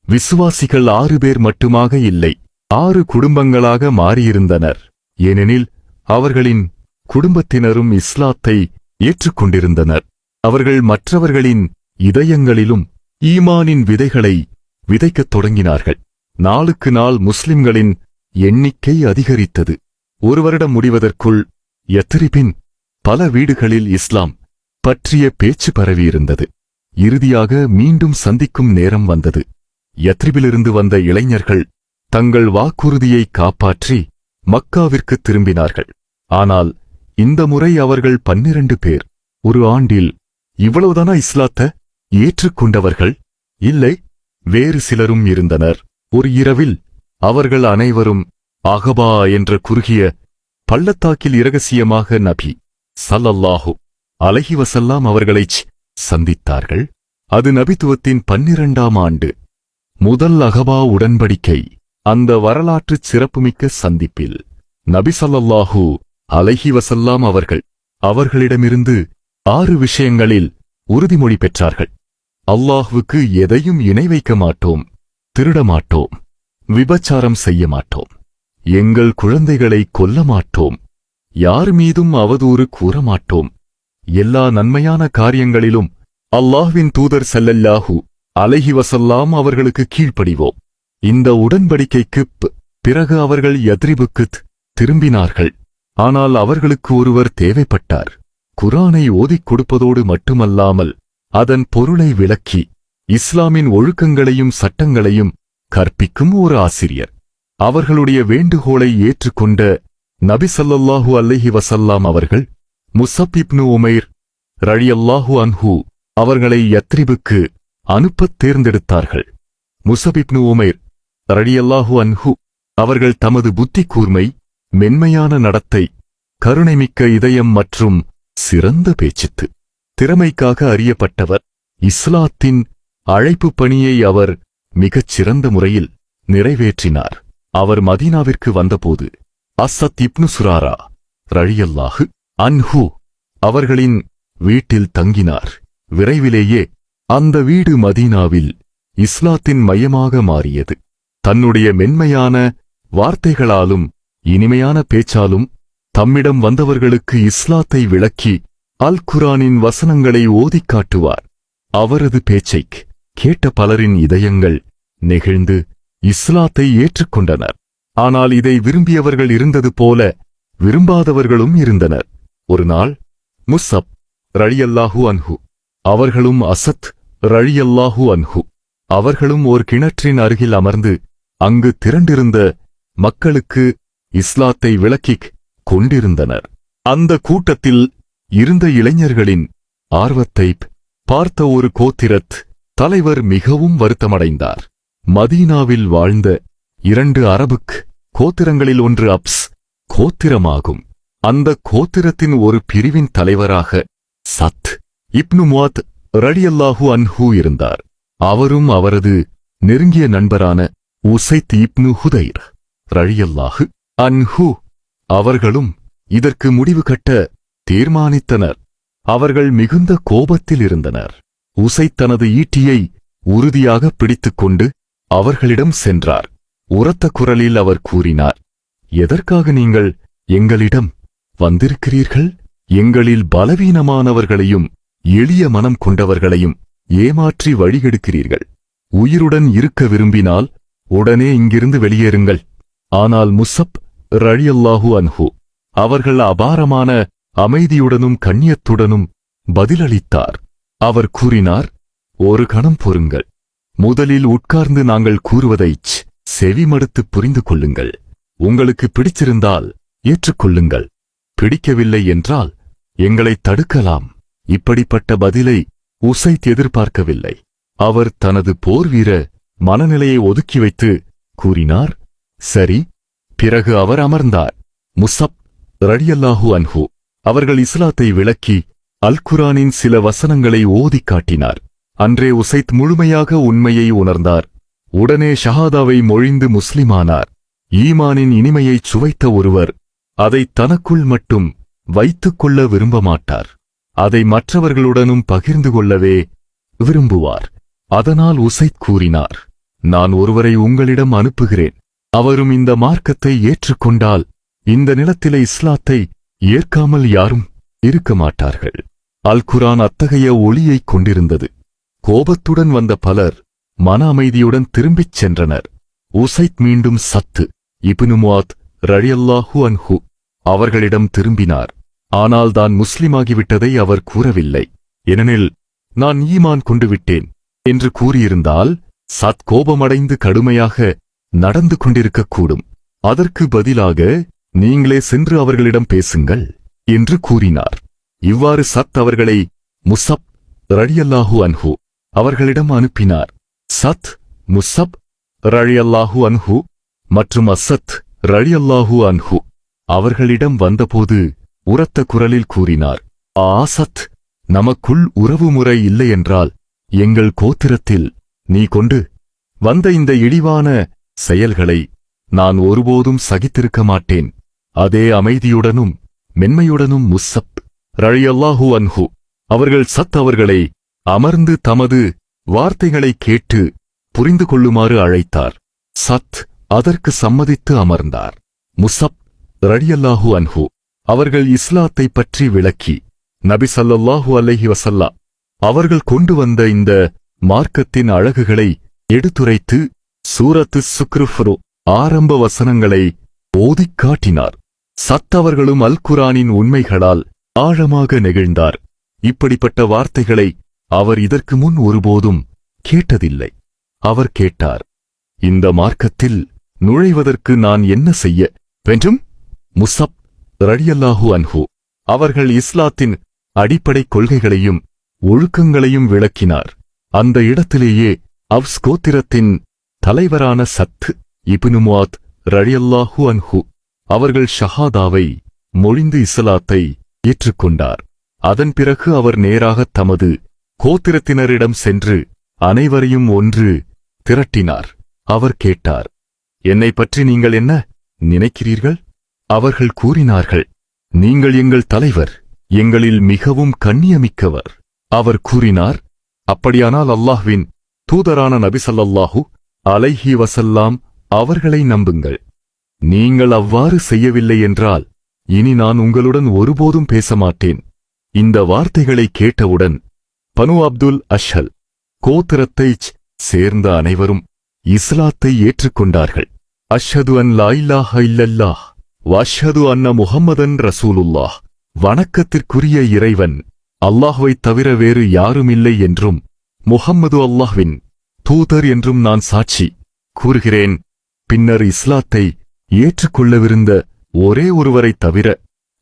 விசுவாசிகள் 6 பேர் மட்டுமாக இல்லை, 6 குடும்பங்களாக மாறியிருந்தனர். ஏனெனில் அவர்களின் குடும்பத்தினரும் இஸ்லாத்தை ஏற்றுக்கொண்டிருந்தனர். அவர்கள் மற்றவர்களின் இதயங்களிலும் ஈமானின் விதைகளை விதைக்கத் தொடங்கினார்கள். நாளுக்கு நாள் முஸ்லிம்களின் எண்ணிக்கை அதிகரித்தது. 1 வருடம் முடிவதற்குள் யத்ரிபின் பல வீடுகளில் இஸ்லாம் பற்றிய பேச்சு பரவியிருந்தது. இறுதியாக மீண்டும் சந்திக்கும் நேரம் வந்தது. யத்ரிபிலிருந்து வந்த இளைஞர்கள் தங்கள் வாக்குறுதியை காப்பாற்றி மக்காவிற்கு திரும்பினார்கள். ஆனால் இந்த முறை அவர்கள் 12 பேர். 1 ஆண்டில் இவ்வளவுதானா இஸ்லாத்தை ஏற்றுக்கொண்டவர்கள்? இல்லை, வேறு சிலரும் இருந்தனர். ஒரு இரவில் அவர்கள் அனைவரும் அகபா என்ற குறுகிய பள்ளத்தாக்கில் இரகசியமாக நபி ஸல்லல்லாஹு அலைஹி வஸல்லம் அவர்களைச் சந்தித்தார்கள். அது நபித்துவத்தின் 12ஆம் ஆண்டு. முதல் அகபா உடன்படிக்கை. அந்த வரலாற்றுச் சிறப்புமிக்க சந்திப்பில் நபி ஸல்லல்லாஹு அலைஹி வஸல்லம் அவர்களிடமிருந்து 6 விஷயங்களில் உறுதிமொழி பெற்றார்கள். அல்லாஹ்வுக்கு எதையும் இணை வைக்க மாட்டோம், திருட மாட்டோம், விபச்சாரம் செய்ய மாட்டோம், எங்கள் குழந்தைகளை கொல்ல மாட்டோம், யார் மீதும் அவதூறு கூற மாட்டோம், எல்லா நன்மையான காரியங்களிலும் அல்லாஹ்வின் தூதர் ஸல்லல்லாஹு அலைஹி வஸல்லம் அவர்களுக்கு கீழ்ப்படிவோம். இந்த உடன்படிக்கைக்குப் பிறகு அவர்கள் யத்ரிபுக்குத் திரும்பினார்கள். ஆனால் அவர்களுக்கு ஒருவர் தேவைப்பட்டார். குர்ஆனை ஓதிக் கொடுப்பதோடு மட்டுமல்லாமல் அதன் பொருளை விளக்கி இஸ்லாமின் ஒழுக்கங்களையும் சட்டங்களையும் கற்பிக்கும் ஒரு ஆசிரியர். அவர்களுடைய வேண்டுகோளை ஏற்றுக்கொண்ட நபி ஸல்லல்லாஹு அலைஹி வஸல்லம் அவர்கள் முஸப் இப்னு உமைர் ரலியல்லாஹு அன்ஹு அவர்களை யத்ரிபுக்கு அனுப்பத் தேர்ந்தெடுத்தார்கள். முஸப் இப்னு உமைர் ரலியல்லாஹு அன்ஹு அவர்கள் தமது புத்தி கூர்மை, மென்மையான நடத்தை, கருணைமிக்க இதயம் மற்றும் சிறந்த பேச்சுத்து திறமைக்காக அறியப்பட்டவர். இஸ்லாத்தின் அழைப்பு பணியை அவர் மிகச் சிறந்த முறையில் நிறைவேற்றினார். அவர் மதீனாவிற்கு வந்தபோது அஸ்ஸத் இப்னு சுராரா ரலியல்லாஹு அன்ஹு அவர்களின் வீட்டில் தங்கினார். விரைவிலேயே அந்த வீடு மதீனாவில் இஸ்லாத்தின் மையமாக மாறியது. தன்னுடைய மென்மையான வார்த்தைகளாலும் இனிமையான பேச்சாலும் தம்மிடம் வந்தவர்களுக்கு இஸ்லாத்தை விளக்கி அல் குர்ஆனின் வசனங்களை ஓதிக் காட்டுவார். அவரது பேச்சைக் கேட்ட பலரின் இதயங்கள் நெகிழ்ந்து இஸ்லாத்தை ஏற்றுக்கொண்டனர். ஆனால் இதை விரும்பியவர்கள் இருந்தது போல விரும்பாதவர்களும் இருந்தனர். ஒரு நாள் முஸப் ரலியல்லாஹு அன்ஹு அவர்களும் அஸத் ரலியல்லாஹு அன்ஹு அவர்களும் ஒரு கிணற்றின் அருகில் அமர்ந்து அங்கு திரண்டிருந்த மக்களுக்கு இஸ்லாத்தை விளக்கிக் கொண்டிருந்தனர். அந்த கூட்டத்தில் இருந்த இளைஞர்களின் ஆர்வத்தைப் பார்த்த ஒரு கோத்திரத் தலைவர் மிகவும் வருத்தமடைந்தார். மதீனாவில் வாழ்ந்த 2 அரபுக் கோத்திரங்களில் ஒன்று அப்ஸ் கோத்திரமாகும். அந்த கோத்திரத்தின் ஒரு பிரிவின் தலைவராக சத் இப்னு முவாத் ரலியல்லாஹு அன்ஹு இருந்தார். அவரும் அவரது நெருங்கிய நண்பரான உசைத் இப்னு ஹுதைர் ரலியல்லாஹு அன்ஹு அவர்களும் இதற்கு முடிவு கட்ட தீர்மானித்தனர். அவர்கள் மிகுந்த கோபத்தில் இருந்தனர். உசைத் தனது ஈட்டியை உறுதியாக பிடித்துக்கொண்டு அவர்களிடம் சென்றார். உரத்த குரலில் அவர் கூறினார், எதற்காக நீங்கள் எங்களிடம் வந்திருக்கிறீர்கள்? எங்களில் பலவீனமானவர்களையும் எளிய மனம் கொண்டவர்களையும் ஏமாற்றி வழிகெடுக்கிறீர்கள். உயிருடன் இருக்க விரும்பினால் உடனே இங்கிருந்து வெளியேறுங்கள். ஆனால் முஸப் ரலியல்லாஹு அன்ஹு அவர்கள் அபாரமான அமைதியுடனும் கண்ணியத்துடனும் பதிலளித்தார். அவர் கூறினார், ஒரு கணம் பொறுங்கள். முதலில் உட்கார்ந்து நாங்கள் கூறுவதைச் செவிமடுத்து புரிந்து கொள்ளுங்கள். உங்களுக்கு பிடிச்சிருந்தால் ஏற்றுக்கொள்ளுங்கள், பிடிக்கவில்லை என்றால் எங்களை தடுக்கலாம். இப்படிப்பட்ட பதிலை உசைத் எதிர்பார்க்கவில்லை. அவர் தனது போர்வீர மனநிலையை ஒதுக்கி வைத்து கூறினார், சரி. பிறகு அவர் அமர்ந்தார். முஸப் ரலியல்லாஹு அன்ஹு அவர்கள் இஸ்லாத்தை விளக்கி அல் குர்ஆனின் சில வசனங்களை ஓதிக் காட்டினார். அன்றே உசைத் முழுமையாக உண்மையை உணர்ந்தார். உடனே ஷஹாதாவை மொழிந்து முஸ்லிமானார். ஈமானின் இனிமையைச் சுவைத்த ஒருவர் அதை தனக்குள் மட்டும் வைத்துக் கொள்ள விரும்ப மாட்டார். அதை மற்றவர்களுடனும் பகிர்ந்து கொள்ளவே விரும்புவார். அதனால் உசைத் கூறினார், நான் ஒருவரை உங்களிடம் அனுப்புகிறேன். அவரும் இந்த மார்க்கத்தை ஏற்றுக்கொண்டால் இந்த நிலத்திலே இஸ்லாத்தை ஏற்காமல் யாரும் இருக்க மாட்டார்கள். அல் குர்ஆன் அத்தகைய ஒளியைக் கொண்டிருந்தது. கோபத்துடன் வந்த பலர் மன அமைதியுடன் திரும்பிச் சென்றனர். உசைத் மீண்டும் சத்து இப்னு முவாத் ரலியல்லாஹு அன்ஹு அவர்களிடம் திரும்பினார். ஆனால் தான் முஸ்லிமாகிவிட்டதை அவர் கூறவில்லை. ஏனெனில் நான் ஈமான் கொண்டு விட்டேன் என்று கூறியிருந்தால் சத் கோபமடைந்து கடுமையாக நடந்து கொண்டிருக்கக்கூடும். அதற்கு பதிலாக நீங்களே சென்று அவர்களிடம் பேசுங்கள் என்று கூறினார். இவ்வாறு சத் அவர்களை முஸப் ரலியல்லாஹு அன்ஹு அவர்களிடம் அனுப்பினார். சத் முஸப் ரலியல்லாஹு அன்ஹு மற்றும் அசத் ரலியல்லாஹு அன்ஹு அவர்களிடம் வந்தபோது உரத்த குரலில் கூறினார், ஆசத், நமக்குள் உறவுமுறை இல்லையென்றால் எங்கள் கோத்திரத்தில் நீ கொண்டு வந்த இந்த இழிவான செயல்களை நான் ஒருபோதும் சகித்திருக்க மாட்டேன். அதே அமைதியுடனும் மென்மையுடனும் முஸப் ரலியல்லாஹு அன்ஹு அவர்கள் சத் அவர்களை அமர்ந்து தமது வார்த்தைகளைக் கேட்டு புரிந்து கொள்ளுமாறு அழைத்தார். சத் அதற்கு சம்மதித்து அமர்ந்தார். முஸப் ரலியல்லாஹு அன்ஹு அவர்கள் இஸ்லாத்தை பற்றி விளக்கி நபி ஸல்லல்லாஹு அலைஹி வஸல்லம் அவர்கள் கொண்டு வந்த இந்த மார்க்கத்தின் அழகுகளை எடுத்துரைத்து சூரத்து ஸுக்ருஃப் ஆரம்ப வசனங்களை ஓதிக் காட்டினார். சத் அவர்களும் அல் குர்ஆனின் உண்மைகளால் ஆழமாக நெகிழ்ந்தார். இப்படிப்பட்ட வார்த்தைகளை அவர் இதற்கு முன் ஒருபோதும் கேட்டதில்லை. அவர் கேட்டார், இந்த மார்க்கத்தில் நுழைவதற்கு நான் என்ன செய்ய வேண்டும்? முஸப் ரலியல்லாஹு அன்ஹு அவர்கள் இஸ்லாத்தின் அடிப்படை கொள்கைகளையும் ஒழுக்கங்களையும் விளக்கினார். அந்த இடத்திலேயே அவ்ஸ் கோத்திரத்தின் தலைவரான சத் இப்னு முவாத் ரலியல்லாஹு அன்ஹு அவர்கள் ஷஹாதாவை மொழிந்து இஸ்லாத்தை ஏற்றுக்கொண்டார். அதன் பிறகு அவர் நேராக தமது கோத்திரத்தினரிடம் சென்று அனைவரையும் ஒன்று திரட்டினார். அவர் கேட்டார், என்னை பற்றி நீங்கள் என்ன நினைக்கிறீர்கள்? அவர்கள் கூறினார்கள், நீங்கள் எங்கள் தலைவர், எங்களில் மிகவும் கண்ணியமிக்கவர். அவர் கூறினார், அப்படியானால் அல்லாஹ்வின் தூதரான நபி ஸல்லல்லாஹு அலைஹி வஸல்லம் அவர்களை நம்புங்கள். நீங்கள் அவ்வாறு செய்யவில்லை என்றால் இனி நான் உங்களுடன் ஒருபோதும் பேச மாட்டேன். இந்த வார்த்தைகளை கேட்டவுடன் பனு அப்துல் அஷ்ஹல் கோத்திரத்தைச் சேர்ந்த அனைவரும் இஸ்லாத்தை ஏற்றுக்கொண்டார்கள். அஷ்ஹது அன் லா இலாஹ இல்லல்லாஹ் வஅஷ்ஹது அன்ன முஹம்மதன் ரசூலுல்லாஹ், வணக்கத்திற்குரிய இறைவன் அல்லாஹ்வைத் தவிர வேறு யாருமில்லை என்றும் முஹம்மது அல்லாஹ்வின் தூதர் என்றும் நான் சாட்சி கூறுகிறேன். பின்னர் இஸ்லாத்தை ஏற்றுக்கொள்ளவிருந்த ஒரே ஒருவரைத் தவிர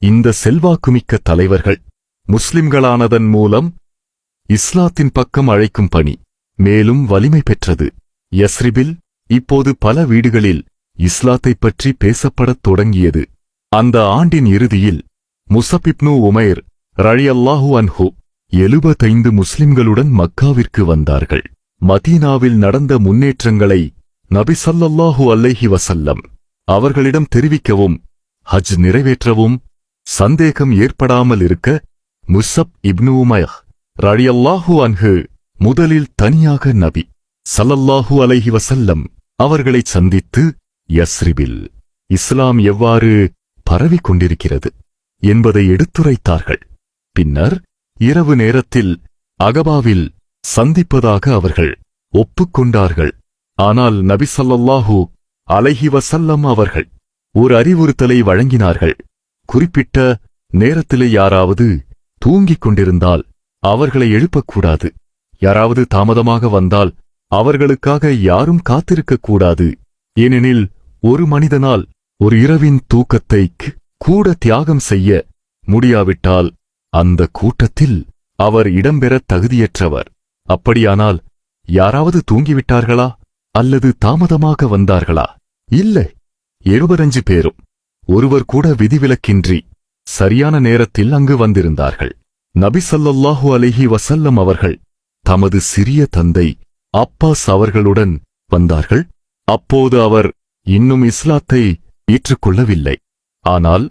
இந்த செல்வாக்குமிக்க தலைவர்கள் முஸ்லிம்களானதன் மூலம் இஸ்லாத்தின் பக்கம் அழைக்கும் பணி மேலும் வலிமை பெற்றது. யஸ்ரிபில் இப்போது பல வீடுகளில் இஸ்லாத்தைப் பற்றி பேசப்படத் தொடங்கியது. அந்த ஆண்டின் இறுதியில் முஸப் இப்னு உமைர் ரலியல்லாஹு அன்ஹு 75 முஸ்லிம்களுடன் மக்காவிற்கு வந்தார்கள். மதீனாவில் நடந்த முன்னேற்றங்களை நபி ஸல்லல்லாஹு அலைஹி வஸல்லம் அவர்களிடம் தெரிவிக்கவும் ஹஜ் நிறைவேற்றவும் சந்தேகம் ஏற்படாமல் இருக்க முஸப் இப்னு உமைர் ரலியல்லாஹு அன்ஹு முதலில் தனியாக நபி ஸல்லல்லாஹு அலைஹி வஸல்லம் அவர்களைச் சந்தித்து யஸ்ரிபில் இஸ்லாம் எவ்வாறு பரவிக் கொண்டிருக்கிறது என்பதை எடுத்துரைத்தார்கள். பின்னர் இரவு நேரத்தில் அகபாவில் சந்திப்பதாக அவர்கள் ஒப்புக்கொண்டார்கள். ஆனால் நபி ஸல்லல்லாஹு அலைஹி வஸல்லம் அவர்கள் ஒரு அறிவுறுத்தலை வழங்கினார்கள். குறிப்பிட்ட நேரத்திலே யாராவது தூங்கிக் கொண்டிருந்தால் அவர்களை எழுப்பக்கூடாது. யாராவது தாமதமாக வந்தால் அவர்களுக்காக யாரும் காத்திருக்கக்கூடாது. ஏனெனில் ஒரு மனிதனால் ஒரு இரவின் தூக்கத்தை கூட தியாகம் செய்ய முடியாவிட்டால் அந்த கூட்டத்தில் அவர் இடம்பெற தகுதியற்றவர். அப்படியானால் யாராவது தூங்கிவிட்டார்களா அல்லது தாமதமாக வந்தார்களா? இல்லை, 75 பேரும் ஒருவர் கூட விதிவிலக்கின்றி சரியான நேரத்தில் அங்கு வந்திருந்தார்கள். நபி ஸல்லல்லாஹு அலைஹி வஸல்லம் அவர்கள் தமது சிறிய தந்தை அப்பாஸ் அவர்களுடன் வந்தார்கள். அப்போது அவர் இன்னும் இஸ்லாத்தை ஏற்றுக்கொள்ளவில்லை. ஆனால்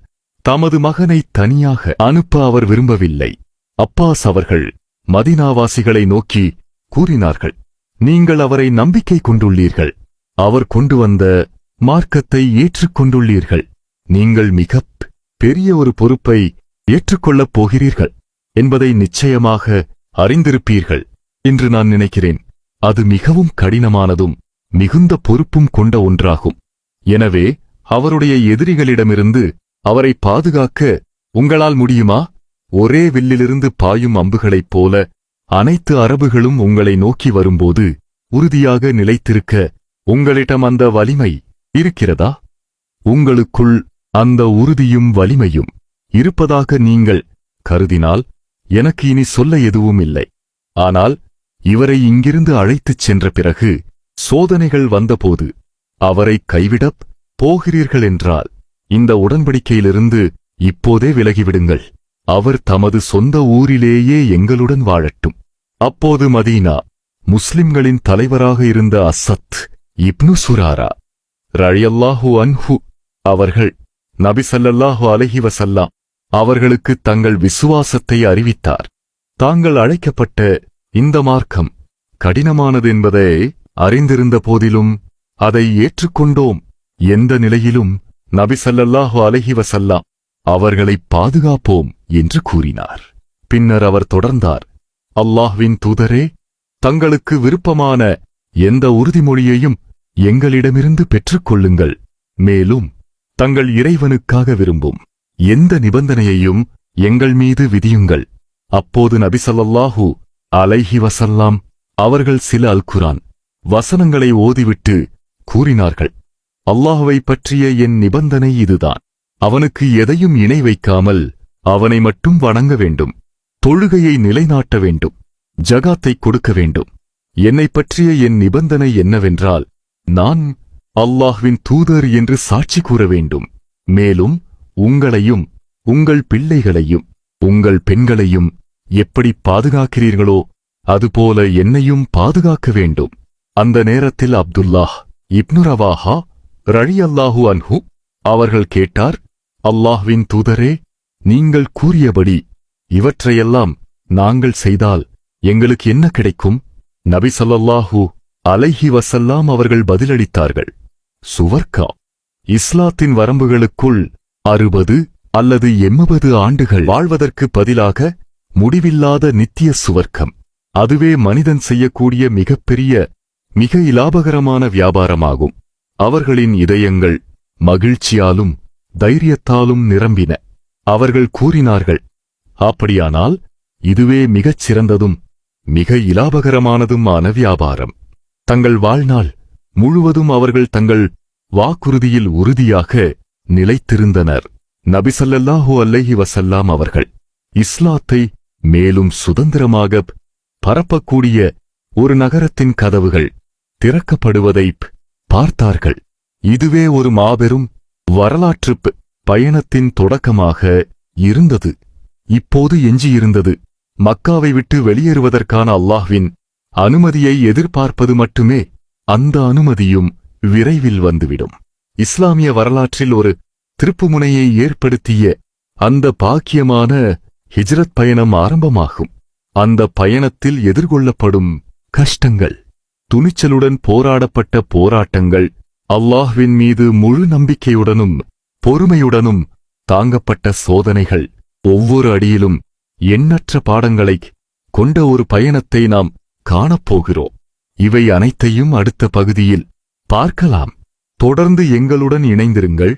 தமது மகனை தனியாக அனுப்ப அவர் விரும்பவில்லை. அப்பாஸ் அவர்கள் மதீனாவாசிகளை நோக்கி கூறினார்கள், நீங்கள் அவரை நம்பிக்கை கொண்டுள்ளீர்கள். அவர் கொண்டு வந்த மார்க்கத்தை ஏற்றுக்கொண்டுள்ளீர்கள். நீங்கள் மிகப் பெரிய ஒரு பொறுப்பை ஏற்றுக்கொள்ளப் போகிறீர்கள் என்பதை நிச்சயமாக அறிந்திருப்பீர்கள் என்று நான் நினைக்கிறேன். அது மிகவும் கடினமானதும் மிகுந்த பொறுப்பும் கொண்ட ஒன்றாகும். எனவே அவருடைய எதிரிகளிடமிருந்து அவரை பாதுகாக்க உங்களால் முடியுமா? ஒரே வில்லிலிருந்து பாயும் அம்புகளைப் போல அனைத்து அரபுகளும் உங்களை நோக்கி வரும்போது உறுதியாக நிலைத்திருக்க உங்களிடம் அந்த வலிமை இருக்கிறதா? உங்களுக்குள் அந்த உறுதியும் வலிமையும் இருப்பதாக நீங்கள் கருதினால் எனக்கு இனி சொல்ல எதுவும் இல்லை. ஆனால் இவரை இங்கிருந்து அழைத்துச் சென்ற பிறகு சோதனைகள் வந்தபோது அவரை கைவிடப் போகிறீர்கள் என்றால் இந்த உடன்படிக்கையிலிருந்து இப்போதே விலகிவிடுங்கள். அவர் தமது சொந்த ஊரிலேயே எங்களுடன் வாழட்டும். அப்போது மதீனா முஸ்லிம்களின் தலைவராக இருந்த அஸத் இப்னு சுராரா ரலியல்லாஹு அன்ஹு அவர்கள் நபி ஸல்லல்லாஹு அலைஹி வஸல்லம் அவர்களுக்கு தங்கள் விசுவாசத்தை அறிவித்தார். தாங்கள் அழைக்கப்பட்ட இந்த மார்க்கம் கடினமானது என்பதை அறிந்திருந்த போதிலும் அதை ஏற்றுக்கொண்டோம். எந்த நிலையிலும் நபி ஸல்லல்லாஹு அலைஹி வஸல்லம் அவர்களை பாதுகாப்போம் என்று கூறினார். பின்னர் அவர் தொடர்ந்தார், அல்லாஹ்வின் தூதரே, தங்களுக்கு விருப்பமான எந்த உறுதிமொழியையும் எங்களிடமிருந்து பெற்றுக்கொள்ளுங்கள். மேலும் தங்கள் இறைவனுக்காக விரும்பும் எந்த நிபந்தனையையும் எங்கள் மீது விதியுங்கள். அப்போது நபி ஸல்லல்லாஹு அலைஹி வஸல்லம் அவர்கள் சில அல்-குர்ஆன் வசனங்களை ஓதிவிட்டு கூறினார்கள், அல்லாஹ்வை பற்றிய என் நிபந்தனை இதுதான். அவனுக்கு எதையும் இணை வைக்காமல் அவனை மட்டும் வணங்க வேண்டும். தொழுகையை நிலைநாட்ட வேண்டும். ஜகாத்தை கொடுக்க வேண்டும். என்னைப் பற்றிய என் நிபந்தனை என்னவென்றால், நான் அல்லாஹ்வின் தூதர் என்று சாட்சி கூற வேண்டும். மேலும் உங்களையும் உங்கள் பிள்ளைகளையும் உங்கள் பெண்களையும் எப்படி பாதுகாக்கிறீர்களோ அதுபோல என்னையும் பாதுகாக்க வேண்டும். அந்த நேரத்தில் அப்துல்லாஹ் இப்னு ரவாஹா ரலியல்லாஹு அன்ஹு அவர்கள் கேட்டார், அல்லாஹ்வின் தூதரே, நீங்கள் கூறியபடி இவற்றையெல்லாம் நாங்கள் செய்தால் எங்களுக்கு என்ன கிடைக்கும்? நபி ஸல்லல்லாஹு அலைஹி வஸல்லம் அவர்கள் பதிலளித்தார்கள், சுவர்க்கம். இஸ்லாத்தின் வரம்புகளுக்குள் 60 அல்லது 80 ஆண்டுகள் வாழ்வதற்கு பதிலாக முடிவில்லாத நித்திய சுவர்க்கம். அதுவே மனிதன் செய்யக்கூடிய மிகப்பெரிய மிக இலாபகரமான வியாபாரமாகும். அவர்களின் இதயங்கள் மகிழ்ச்சியாலும் தைரியத்தாலும் நிரம்பின. அவர்கள் கூறினார்கள், அப்படியானால் இதுவே மிகச் சிறந்ததும் மிக இலாபகரமானதுமான வியாபாரம். தங்கள் வாழ்நாள் முழுவதும் அவர்கள் தங்கள் வாக்குறுதியில் உறுதியாக நிலைத்திருந்தனர். நபி ஸல்லல்லாஹு அலைஹி வஸல்லம் அவர்கள் இஸ்லாத்தை மேலும் சுதந்திரமாக பரப்பக்கூடிய ஒரு நகரத்தின் கதவுகள் திறக்கப்படுவதைப் பார்த்தார்கள். இதுவே ஒரு மாபெரும் வரலாற்றுப் பயணத்தின் தொடக்கமாக இருந்தது. இப்போது எஞ்சியிருந்தது மக்காவை விட்டு வெளியேறுவதற்கான அல்லாஹ்வின் அனுமதியை எதிர்பார்ப்பது மட்டுமே. அந்த அனுமதியும் விரைவில் வந்துவிடும். இஸ்லாமிய வரலாற்றில் ஒரு திருப்புமுனையை ஏற்படுத்திய அந்த பாக்கியமான ஹிஜ்ரத் பயணம் ஆரம்பமாகும். அந்த பயணத்தில் எதிர்கொள்ளப்படும் கஷ்டங்கள், துணிச்சலுடன் போராடப்பட்ட போராட்டங்கள், அல்லாஹ்வின் மீது முழு நம்பிக்கையுடனும் பொறுமையுடனும் தாங்கப்பட்ட சோதனைகள், ஒவ்வொரு அடியிலும் எண்ணற்ற பாடங்களைக் கொண்ட ஒரு பயணத்தை நாம் காணப்போகிறோம். இவை அனைத்தையும் அடுத்த பகுதியில் பார்க்கலாம். தொடர்ந்து எங்களுடன் இணைந்திருங்கள்.